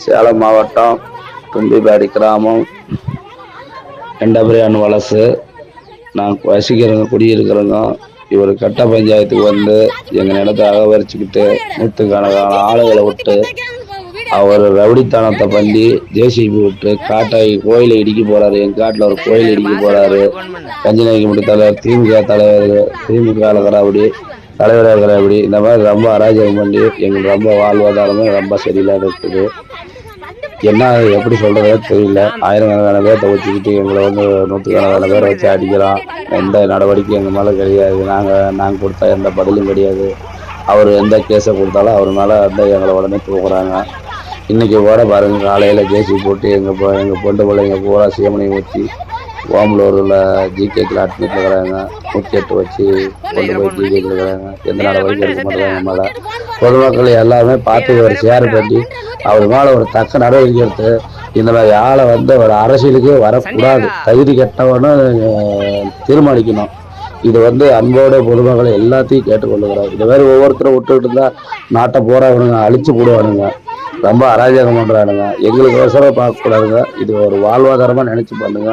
சேலம் மாவட்டம் தும்பிபாடி கிராமம் எண்டபிரியான் வலசு. நான் வசிக்கிறவங்க குடியிருக்கிறவங்க. இவர் கட்ட பஞ்சாயத்துக்கு வந்து எங்கள் நிலத்தை அகவரிச்சுக்கிட்டு நூற்றுக்கணக்கான ஆளுகளை விட்டு அவர் ரவுடித்தனத்தை பண்ணி ஜேசிபி விட்டு காட்டாய் கோயிலை இடிக்க போறாரு. எங்கள் காட்டில் ஒரு கோயில் இடிக்க போறாரு. கஞ்சிநாய்க்கு மட்டும் தலைவர், திமுக தலைவர், திமுக ரவுடி தலைவராக இருக்கிறபடி இந்த மாதிரி ரொம்ப அராஜகம் பண்ணி எங்களுக்கு ரொம்ப வாழ்வாதாரமே ரொம்ப சரியில்லாத இருக்குது. என்ன எப்படி சொல்றதே தெரியல. ஆயிரக்கணக்கான பேர்த்த வச்சுக்கிட்டு எங்களை வந்து நூற்றுக்கணக்கான பேரை வச்சு அடிக்கிறான். எந்த நடவடிக்கையும் எங்கள் மேலே கிடையாது. நாங்கள் கொடுத்தா எந்த பதிலும் கிடையாது. அவர் எந்த கேஸை கொடுத்தாலும் அவர் மேலே வந்து எங்களை உடனே தூக்குறாங்க. இன்னைக்கு கூட பாருங்க, காலையில் ஜேசி போட்டு எங்கள் பொண்டு பிள்ளைங்க பூரா சீமனை ஊற்றி ஓமலூரில் ஜிகேக்கில் அட்மிட்டில் இருக்கிறாங்க. 108 வச்சு கொண்டு போய் ஜிகேக்கில் இருக்கிறாங்க. எந்த நடவடிக்கை எடுக்க மாட்டாங்க மேலே. பொதுமக்கள் எல்லாருமே பார்த்து ஒரு ஷேர் பண்ணி அவர் மேலே ஒரு தக்க நடவடிக்கை எடுத்து இந்த மாதிரி ஆளை வந்து ஒரு அரசியலுக்கு வரக்கூடாது, தகுதி கெட்டவனு தீர்மானிக்கணும். இது வந்து அன்போட பொதுமக்களை எல்லாத்தையும் கேட்டுக்கொள்ளுகிறார். இந்த மாதிரி ஒவ்வொருத்தரும் விட்டுக்கிட்டு இருந்தா நாட்டை போறானுங்க, அழிச்சு போடுவானுங்க, ரொம்ப அராஜகம் பண்றானுங்க. எங்களுக்கு அவசரம் பார்க்கக்கூடாதுங்க. இது ஒரு வாழ்வாதாரமா நினைச்சு பண்ணுங்க.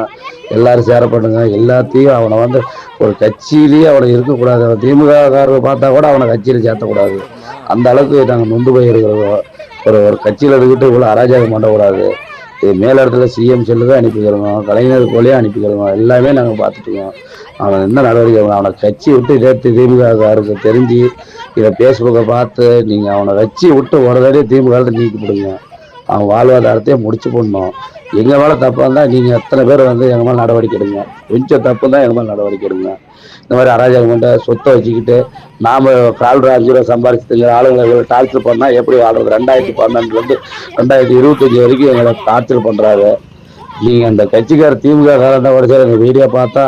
எல்லாரும் சேர பண்ணுங்க. எல்லாத்தையும் அவனை வந்து ஒரு கட்சியிலேயே அவனை இருக்கக்கூடாது. அவன் திமுக காரர்கள் பார்த்தா கூட அவனை கட்சியில சேர்த்தக்கூடாது. அந்த அளவுக்கு நாங்கள் நொந்து போயிருக்கிறோம். ஒரு கட்சியில் இருக்கிட்டு இவ்வளோ அராஜகம் பண்ணக்கூடாது. இது மேலிடத்துல சிஎம் செல்லுதான் அனுப்பிக்கிறோம், கலைஞர் கோலையும் அனுப்பிக்கிறோம். எல்லாமே நாங்கள் பார்த்துட்டோம். அவனை என்ன நடவடிக்கை, அவனை கட்சி விட்டு நேற்று திமுககாருக்கு தெரிஞ்சு இதை பேஸ்புக்கை பார்த்து நீங்கள் அவனை கட்சி விட்டு உடனே திமுக நீக்கி போடுங்க. அவன் வாழ்வாதாரத்தையே முடிச்சு போடணும். எங்கள் மேலே தப்பாக இருந்தால் நீங்கள் எத்தனை பேர் வந்து எங்கள் மேலே நடவடிக்கை எடுங்க. கொஞ்சம் தப்பு தான் எங்கள் மேலே நடவடிக்கை எடுங்க. இந்த மாதிரி அராஜகம் பண்ண சொத்தை வச்சுக்கிட்டு நாம் கால் 5 ரூபா சம்பாதிச்சுங்கிற ஆளுங்களை டார்ச்சர் பண்ணால் எப்படி வாழ்றது? 2012 2025 வரைக்கும் எங்களை டார்ச்சர் பண்ணுறாரு. நீங்கள் அந்த கட்சிக்கார திமுக காரன் கூட சரி, எங்கள் வீடியோ பார்த்தா